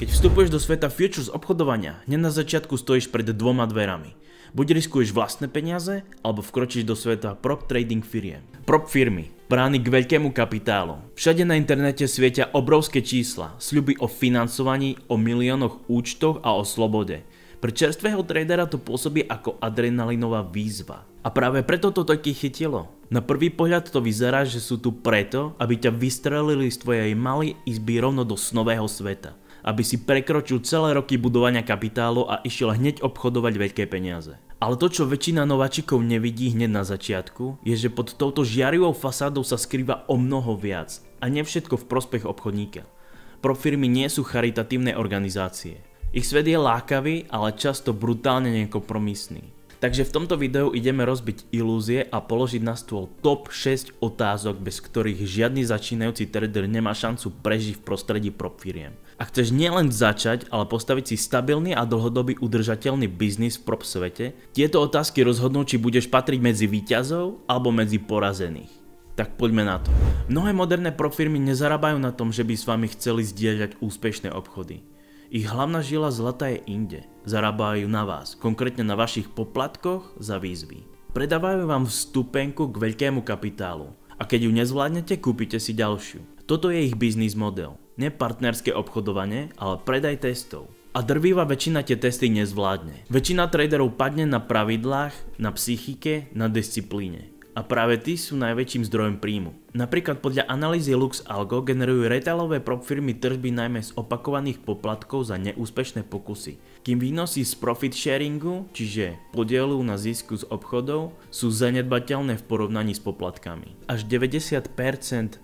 Keď vstupuješ do sveta futures obchodovania, hneď na začiatku stojíš pred dvoma dverami. Buď riskuješ vlastné peniaze, alebo vkročíš do sveta prop trading firiem. Prop firmy, brány k veľkému kapitálu. Všade na internete svietia obrovské čísla, sľuby o financovaní, o miliónoch účtoch a o slobode. Pre čerstvého tradera to pôsobí ako adrenalinová výzva. A práve preto to toľký chytilo. Na prvý pohľad to vyzerá, že sú tu preto, aby ťa vystrelili z tvojej malej izby rovno do snového sveta. Aby si prekročil celé roky budovania kapitálu a išiel hneď obchodovať veľké peniaze. Ale to, čo väčšina nováčikov nevidí hneď na začiatku, je, že pod touto žiarivou fasádou sa skrýva o mnoho viac. A nie všetko v prospech obchodníka. Pro firmy nie sú charitatívne organizácie. Ich svet je lákavý, ale často brutálne nekompromisný. Takže v tomto videu ideme rozbiť ilúzie a položiť na stôl top 6 otázok, bez ktorých žiadny začínajúci trader nemá šancu prežiť v prostredí prop firiem. Ak chceš nielen začať, ale postaviť si stabilný a dlhodobý udržateľný biznis v prop svete, tieto otázky rozhodnú, či budeš patriť medzi víťazov alebo medzi porazených. Tak poďme na to. Mnohé moderné prop firmy nezarábajú na tom, že by s vami chceli zdieľať úspešné obchody. Ich hlavná žila zlata je inde. Zarábajú na vás, konkrétne na vašich poplatkoch za výzvy. Predávajú vám vstupenku k veľkému kapitálu a keď ju nezvládnete, kúpite si ďalšiu. Toto je ich biznis model. Nie partnerské obchodovanie, ale predaj testov. A drvivá väčšina tie testy nezvládne. Väčšina traderov padne na pravidlách, na psychike, na disciplíne. A práve tí sú najväčším zdrojom príjmu. Napríklad podľa analýzy LuxAlgo generujú retailové prop firmy tržby najmä z opakovaných poplatkov za neúspešné pokusy. Kým výnosy z profit sharingu, čiže podielu na zisku z obchodov, sú zanedbateľné v porovnaní s poplatkami. Až 90%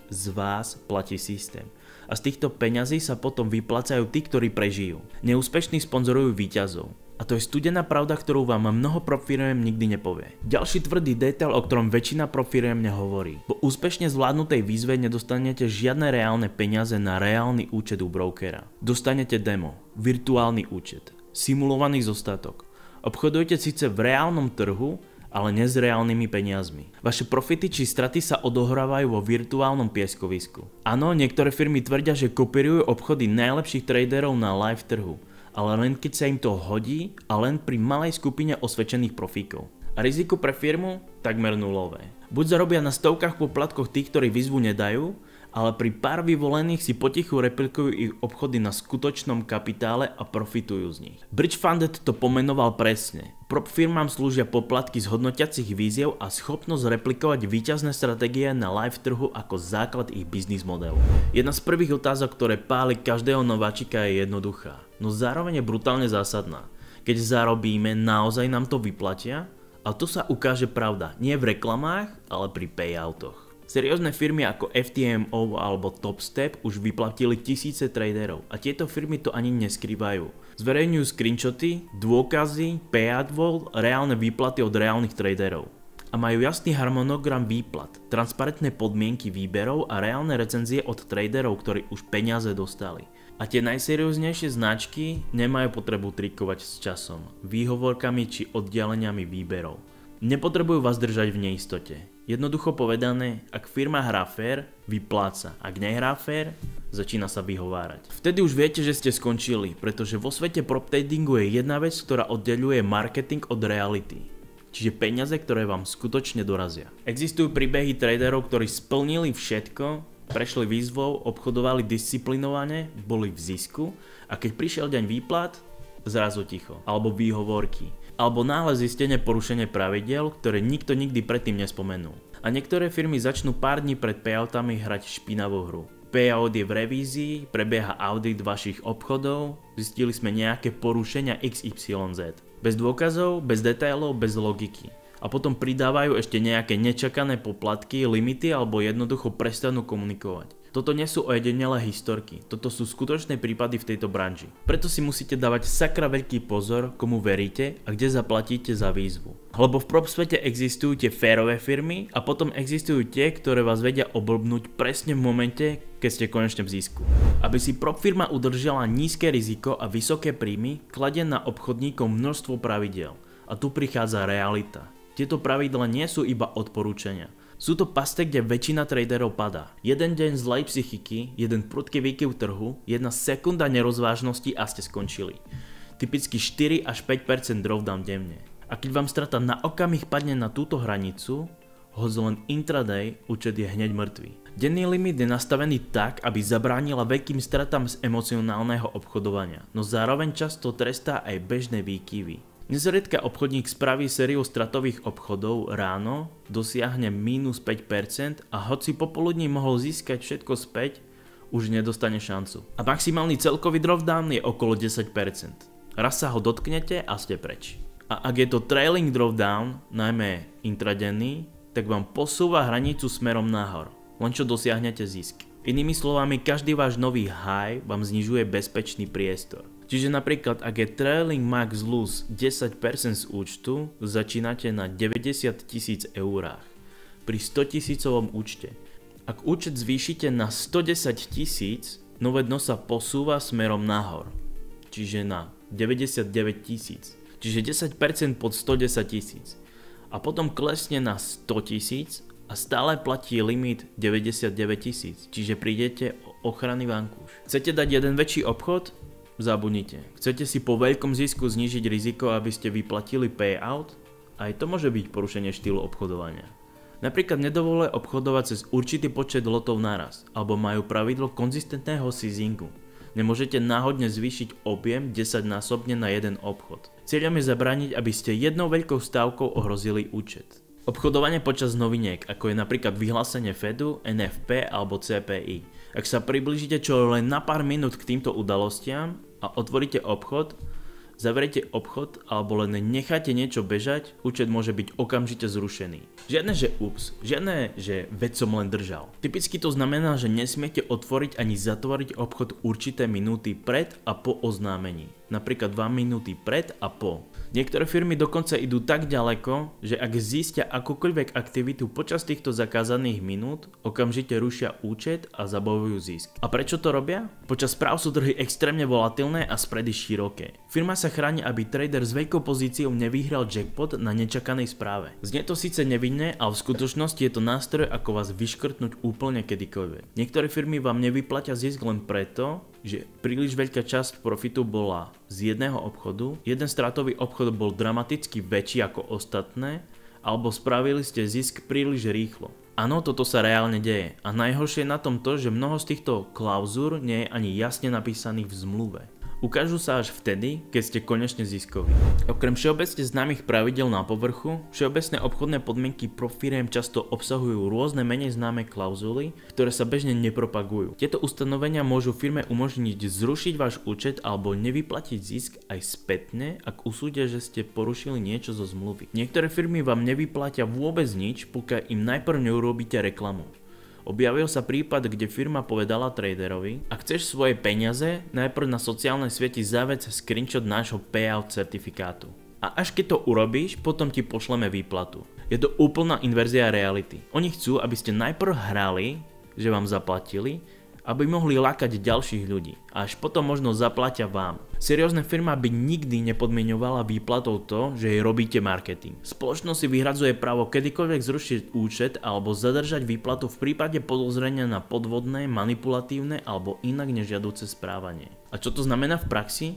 z vás platí systém. A z týchto peňazí sa potom vyplácajú tí, ktorí prežijú. Neúspešní sponzorujú víťazov. A to je studená pravda, ktorú vám mnoho prop firiem nikdy nepovie. Ďalší tvrdý detail, o ktorom väčšina prop firiem nehovorí. Po úspešne zvládnutej výzve nedostanete žiadne reálne peniaze na reálny účet u brokera. Dostanete demo, virtuálny účet, simulovaný zostatok. Obchodujete síce v reálnom trhu, ale nie s reálnymi peniazmi. Vaše profity či straty sa odohrávajú vo virtuálnom pieskovisku. Áno, niektoré firmy tvrdia, že kopírujú obchody najlepších traderov na live trhu. Ale len keď sa im to hodí a len pri malej skupine osvedčených profíkov. A riziko pre firmu? Takmer nulové. Buď zarobia na stovkách poplatkoch tých, ktorí výzvu nedajú, ale pri pár vyvolených si potichu replikujú ich obchody na skutočnom kapitále a profitujú z nich. Bridge Funded to pomenoval presne. Prop firmám slúžia poplatky z hodnotiacich víziev a schopnosť replikovať víťazné stratégie na live trhu ako základ ich biznis modelu. Jedna z prvých otázok, ktoré páli každého nováčika, je jednoduchá, no zároveň je brutálne zásadná. Keď zarobíme, naozaj nám to vyplatia? A to sa ukáže pravda, nie v reklamách, ale pri payoutoch. Seriózne firmy ako FTMO alebo Topstep už vyplatili tisíce traderov a tieto firmy to ani neskrývajú. Zverejňujú screenshoty, dôkazy, payout wall, reálne výplaty od reálnych traderov. A majú jasný harmonogram výplat, transparentné podmienky výberov a reálne recenzie od traderov, ktorí už peniaze dostali. A tie najserióznejšie značky nemajú potrebu trikovať s časom, výhovorkami či oddialeniami výberov. Nepotrebujú vás držať v neistote. Jednoducho povedané, ak firma hrá fair, vypláca. Ak nehrá fair, začína sa vyhovárať. Vtedy už viete, že ste skončili, pretože vo svete prop tradingu je jedna vec, ktorá oddeľuje marketing od reality. Čiže peniaze, ktoré vám skutočne dorazia. Existujú príbehy traderov, ktorí splnili všetko, prešli výzvou, obchodovali disciplinovane, boli v zisku a keď prišiel deň výplat, zrazu ticho. Alebo výhovorky. Alebo náhle zistenie porušenie pravidiel, ktoré nikto nikdy predtým nespomenul. A niektoré firmy začnú pár dní pred payoutami hrať špinavú hru. Payout je v revízii, prebieha audit vašich obchodov, zistili sme nejaké porušenia XYZ. Bez dôkazov, bez detailov, bez logiky. A potom pridávajú ešte nejaké nečakané poplatky, limity alebo jednoducho prestanú komunikovať. Toto nie sú ojedinelé historky, toto sú skutočné prípady v tejto branži. Preto si musíte dávať sakra veľký pozor, komu veríte a kde zaplatíte za výzvu. Lebo v prop svete existujú tie férové firmy a potom existujú tie, ktoré vás vedia oblbnúť presne v momente, keď ste konečne v zisku. Aby si prop firma udržala nízke riziko a vysoké príjmy, kladie na obchodníkov množstvo pravidiel. A tu prichádza realita. Tieto pravidlá nie sú iba odporúčania. Sú to paste, kde väčšina traderov padá. Jeden deň zlej psychiky, jeden prudký výkyv trhu, jedna sekunda nerozvážnosti a ste skončili. Typicky 4 až 5% drawdown denne. A keď vám strata na okamih padne na túto hranicu, hoď len intraday, účet je hneď mŕtvý. Denný limit je nastavený tak, aby zabránila veľkým stratám z emocionálneho obchodovania, no zároveň často trestá aj bežné výkyvy. Nezriedka obchodník spraví sériu stratových obchodov ráno, dosiahne minus 5% a hoci popoludní mohol získať všetko späť, už nedostane šancu. A maximálny celkový drawdown je okolo 10%. Raz sa ho dotknete a ste preč. A ak je to trailing drawdown, najmä intradenný, tak vám posúva hranicu smerom nahor, len čo dosiahnete zisk. Inými slovami, každý váš nový high vám znižuje bezpečný priestor. Čiže napríklad, ak je trailing max loss 10% z účtu, začínate na 90 000 eurách pri 100 000 účte. Ak účet zvýšite na 110 000, nové dno sa posúva smerom nahor, čiže na 99 000, čiže 10% pod 110 000 a potom klesne na 100 000 a stále platí limit 99 000, čiže prídete o ochranný vankúš. Chcete dať jeden väčší obchod? Zabudnite. Chcete si po veľkom zisku znížiť riziko, aby ste vyplatili payout? Aj to môže byť porušenie štýlu obchodovania. Napríklad nedovoluje obchodovať cez určitý počet lotov naraz, alebo majú pravidlo konzistentného seasingu. Nemôžete náhodne zvýšiť objem 10-násobne na jeden obchod. Cieľom je zabrániť, aby ste jednou veľkou stávkou ohrozili účet. Obchodovanie počas noviniek, ako je napríklad vyhlásenie Fedu, NFP alebo CPI. Ak sa priblížite čo len na pár minút k týmto udalostiam a otvoríte obchod, zavriete obchod alebo len necháte niečo bežať, účet môže byť okamžite zrušený. Žiadne že ups, žiadne že veď som len držal. Typicky to znamená, že nesmiete otvoriť ani zatvoriť obchod určité minúty pred a po oznámení. Napríklad 2 minúty pred a po. Niektoré firmy dokonca idú tak ďaleko, že ak zistia akúkoľvek aktivitu počas týchto zakázaných minút, okamžite rušia účet a zabavujú zisk. A prečo to robia? Počas správ sú trhy extrémne volatilné a spredy široké. Firma sa chráni, aby trader s veľkou pozíciou nevyhral jackpot na nečakanej správe. Znie to síce nevinne, ale v skutočnosti je to nástroj, ako vás vyškrtnúť úplne kedykoľvek. Niektoré firmy vám nevyplatia zisk len preto, že príliš veľká časť profitu bola z jedného obchodu, jeden stratový obchod bol dramaticky väčší ako ostatné, alebo spravili ste zisk príliš rýchlo. Áno, toto sa reálne deje a najhoršie je na tom to, že mnoho z týchto klauzúr nie je ani jasne napísaných v zmluve. Ukážu sa až vtedy, keď ste konečne ziskoví. Okrem všeobecne známych pravidel na povrchu, všeobecné obchodné podmienky pro firiem často obsahujú rôzne menej známe klauzuly, ktoré sa bežne nepropagujú. Tieto ustanovenia môžu firme umožniť zrušiť váš účet alebo nevyplatiť zisk aj spätne, ak usúdia, že ste porušili niečo zo zmluvy. Niektoré firmy vám nevyplatia vôbec nič, pokiaľ im najprv neurobíte reklamu. Objavil sa prípad, kde firma povedala traderovi: ak chceš svoje peniaze, najprv na sociálnej sieti zavec screenshot nášho payout certifikátu. A až keď to urobíš, potom ti pošleme výplatu. Je to úplná inverzia reality. Oni chcú, aby ste najprv hrali, že vám zaplatili, aby mohli lákať ďalších ľudí. A až potom možno zaplatia vám. Seriózna firma by nikdy nepodmiňovala výplatou to, že jej robíte marketing. Spoločnosť si vyhradzuje právo kedykoľvek zrušiť účet alebo zadržať výplatu v prípade podozrenia na podvodné, manipulatívne alebo inak nežiaduce správanie. A čo to znamená v praxi?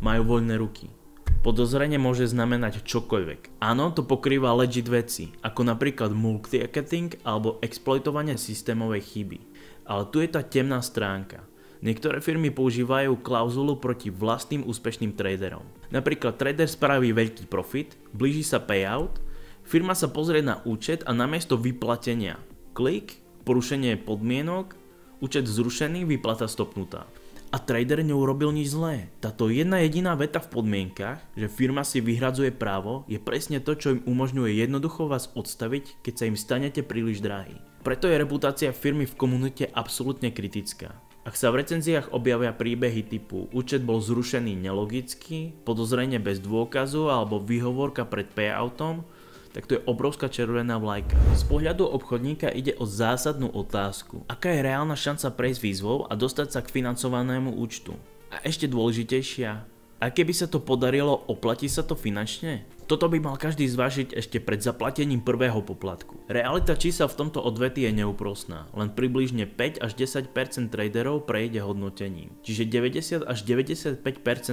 Majú voľné ruky. Podozrenie môže znamenať čokoľvek. Áno, to pokrýva legit veci, ako napríklad multi-marketing alebo exploitovanie systémovej chyby. Ale tu je tá temná stránka. Niektoré firmy používajú klauzulu proti vlastným úspešným traderom. Napríklad trader spraví veľký profit, blíži sa payout, firma sa pozrie na účet a namiesto vyplatenia klik, porušenie podmienok, účet zrušený, výplata stopnutá. A trader neurobil nič zlé. Táto jedna jediná veta v podmienkach, že firma si vyhradzuje právo, je presne to, čo im umožňuje jednoducho vás odstaviť, keď sa im stanete príliš drahí. Preto je reputácia firmy v komunite absolútne kritická. Ak sa v recenziách objavia príbehy typu účet bol zrušený nelogicky, podozrenie bez dôkazu alebo výhovorka pred payoutom, tak to je obrovská červená vlajka. Z pohľadu obchodníka ide o zásadnú otázku. Aká je reálna šanca prejsť výzvou a dostať sa k financovanému účtu? A ešte dôležitejšia, A keby sa to podarilo, oplatí sa to finančne? Toto by mal každý zvážiť ešte pred zaplatením prvého poplatku. Realita čísel v tomto odvetí je neúprosná, len približne 5 až 10% traderov prejde hodnotením, čiže 90 až 95%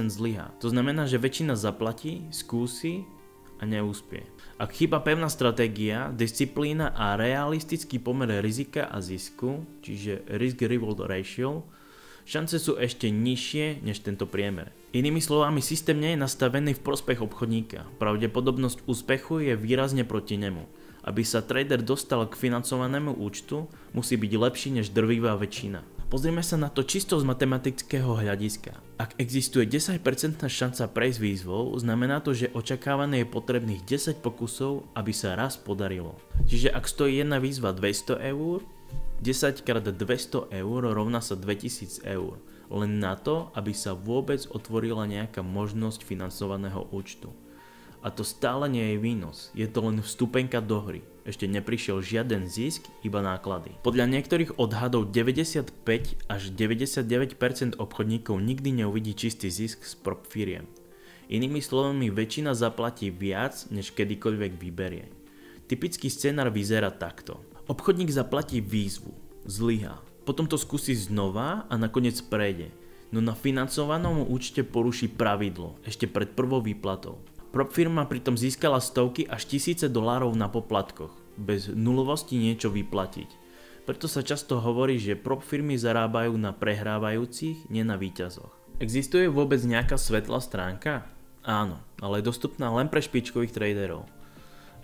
zlyhá. To znamená, že väčšina zaplatí, skúsi a neúspie. Ak chýba pevná stratégia, disciplína a realistický pomer rizika a zisku, čiže risk-reward ratio, šance sú ešte nižšie než tento priemer. Inými slovami, systém nie je nastavený v prospech obchodníka. Pravdepodobnosť úspechu je výrazne proti nemu. Aby sa trader dostal k financovanému účtu, musí byť lepší než drvivá väčšina. Pozrime sa na to čisto z matematického hľadiska. Ak existuje 10% šanca prejsť výzvou, znamená to, že očakávané je potrebných 10 pokusov, aby sa raz podarilo. Čiže ak stojí jedna výzva 200 eur, 10 x 200 eur rovná sa 2000 eur. Len na to, aby sa vôbec otvorila nejaká možnosť financovaného účtu. A to stále nie je výnos, je to len vstupenka do hry. Ešte neprišiel žiaden zisk, iba náklady. Podľa niektorých odhadov 95 až 99% obchodníkov nikdy neuvidí čistý zisk z prop firiem. Inými slovami, väčšina zaplatí viac, než kedykoľvek vyberie. Typický scenár vyzerá takto. Obchodník zaplatí výzvu, zlyhá. Potom to skúsi znova a nakoniec prejde, no na financovanom účte poruší pravidlo ešte pred prvou výplatou. Prop firma pritom získala stovky až tisíce dolárov na poplatkoch, bez nulovosti niečo vyplatiť. Preto sa často hovorí, že prop firmy zarábajú na prehrávajúcich, nie na víťazoch. Existuje vôbec nejaká svetlá stránka? Áno, ale je dostupná len pre špičkových traderov.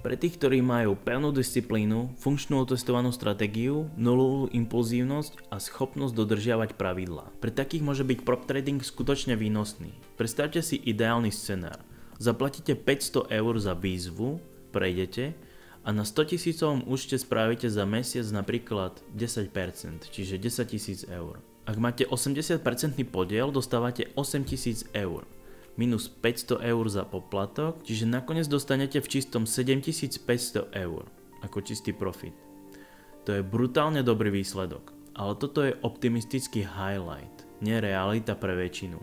Pre tých, ktorí majú pevnú disciplínu, funkčnú otestovanú stratégiu, nulovú impulzívnosť a schopnosť dodržiavať pravidlá. Pre takých môže byť prop trading skutočne výnosný. Predstavte si ideálny scenár. Zaplatíte 500 eur za výzvu, prejdete a na 100 000 účte spravíte za mesiac napríklad 10%, čiže 10 000 eur. Ak máte 80% podiel, dostávate 8 000 eur. Minus 500 eur za poplatok, čiže nakoniec dostanete v čistom 7500 eur ako čistý profit. To je brutálne dobrý výsledok, ale toto je optimistický highlight, nie realita pre väčšinu.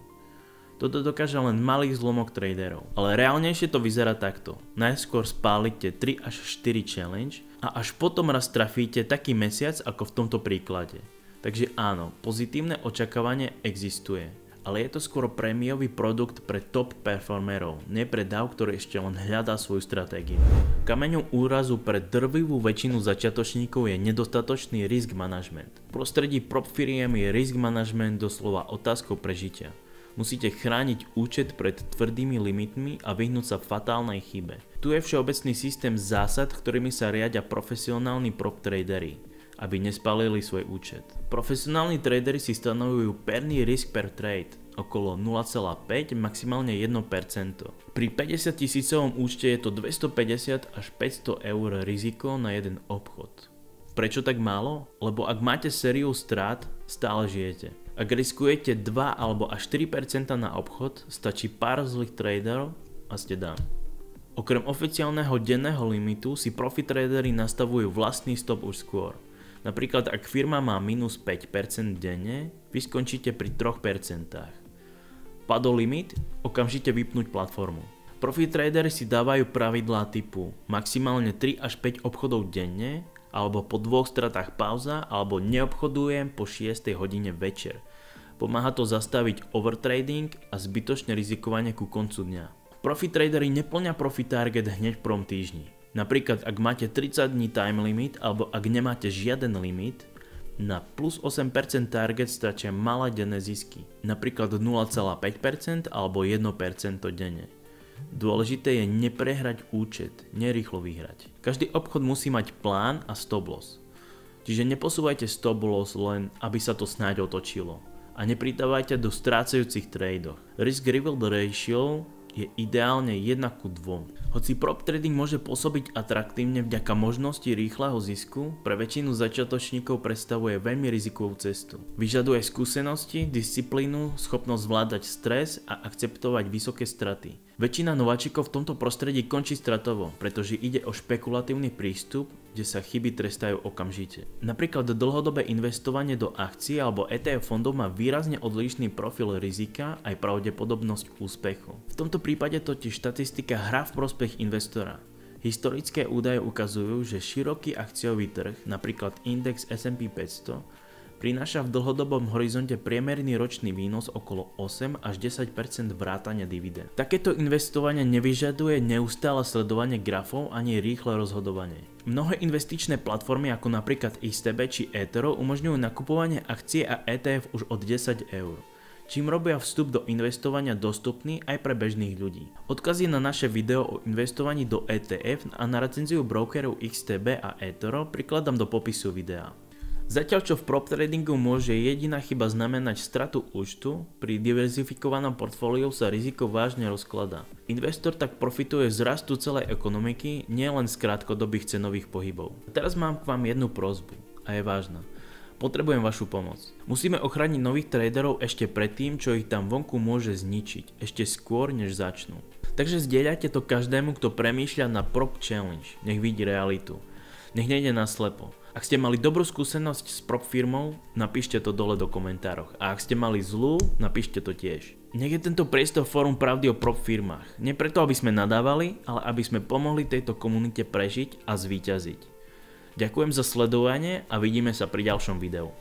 Toto dokáže len malý zlomok traderov, ale reálnejšie to vyzerá takto. Najskôr spálite 3 až 4 challenge a až potom raz trafíte taký mesiac ako v tomto príklade. Takže áno, pozitívne očakávanie existuje. Ale je to skôr prémiový produkt pre top performerov, nie pre dav, ktorý ešte len hľadá svoju stratégiu. Kameňom úrazu pre drvivú väčšinu začiatočníkov je nedostatočný risk management. V prostredí prop firiem je risk management doslova otázkou prežitia. Musíte chrániť účet pred tvrdými limitmi a vyhnúť sa fatálnej chybe. Tu je všeobecný systém zásad, ktorými sa riadia profesionálni prop tradery, aby nespálili svoj účet. Profesionálni tradery si stanovujú perný risk per trade, okolo 0,5 maximálne 1%. Pri 50 000 účte je to 250 až 500 eur riziko na jeden obchod. Prečo tak málo? Lebo ak máte sériu strát, stále žijete. Ak riskujete 2 alebo až 4% na obchod, stačí pár zlých traderov a ste done. Okrem oficiálneho denného limitu si profi tradery nastavujú vlastný stop už skôr. Napríklad ak firma má minus 5% denne, vy skončíte pri 3%. Padol limit, okamžite vypnúť platformu. Profi tradery si dávajú pravidlá typu maximálne 3 až 5 obchodov denne, alebo po 2 stratách pauza, alebo neobchodujem po 6 hodine večer. Pomáha to zastaviť overtrading a zbytočné rizikovanie ku koncu dňa. Profi tradery neplňa profit target hneď v prvom týždni. Napríklad ak máte 30 dní time limit alebo ak nemáte žiaden limit, na plus 8% target stačia malé denné zisky, napríklad 0,5% alebo 1% denne. Dôležité je neprehrať účet, nerýchlo vyhrať. Každý obchod musí mať plán a stop loss. Čiže neposúvajte stop loss len, aby sa to snáď otočilo. A nepridávajte do strácajúcich tradoch. Risk-reward ratio je ideálne 1:2. Hoci prop trading môže pôsobiť atraktívne vďaka možnosti rýchleho zisku, pre väčšinu začiatočníkov predstavuje veľmi rizikovú cestu. Vyžaduje skúsenosti, disciplínu, schopnosť zvládať stres a akceptovať vysoké straty. Väčšina nováčikov v tomto prostredí končí stratovo, pretože ide o špekulatívny prístup, kde sa chyby trestajú okamžite. Napríklad dlhodobé investovanie do akcií alebo ETF fondov má výrazne odlišný profil rizika aj pravdepodobnosť úspechu. V tomto prípade totiž štatistika hrá v prospech investora. Historické údaje ukazujú, že široký akciový trh, napríklad index S&P 500, prináša v dlhodobom horizonte priemerný ročný výnos okolo 8 až 10% vrátane dividend. Takéto investovanie nevyžaduje neustále sledovanie grafov ani rýchle rozhodovanie. Mnohé investičné platformy ako napríklad XTB či eToro umožňujú nakupovanie akcie a ETF už od 10 €, čím robia vstup do investovania dostupný aj pre bežných ľudí. Odkazy na naše video o investovaní do ETF a na recenziu brokerov XTB a eToro prikladám do popisu videa. Zatiaľ čo v prop tradingu môže jediná chyba znamenať stratu účtu, pri diverzifikovanom portfóliu sa riziko vážne rozkladá. Investor tak profituje z rastu celej ekonomiky, nielen z krátkodobých cenových pohybov. Teraz mám k vám jednu prosbu a je vážna. Potrebujem vašu pomoc. Musíme ochrániť nových traderov ešte predtým, čo ich tam vonku môže zničiť, ešte skôr než začnú. Takže zdieľajte to každému, kto premýšľa na prop challenge, nech vidí realitu. Nech nejde na slepo. Ak ste mali dobrú skúsenosť s prop firmou, napíšte to dole do komentároch. A ak ste mali zlú, napíšte to tiež. Nech je tento priestor fórum pravdy o prop firmách. Nie preto, aby sme nadávali, ale aby sme pomohli tejto komunite prežiť a zvíťaziť. Ďakujem za sledovanie a vidíme sa pri ďalšom videu.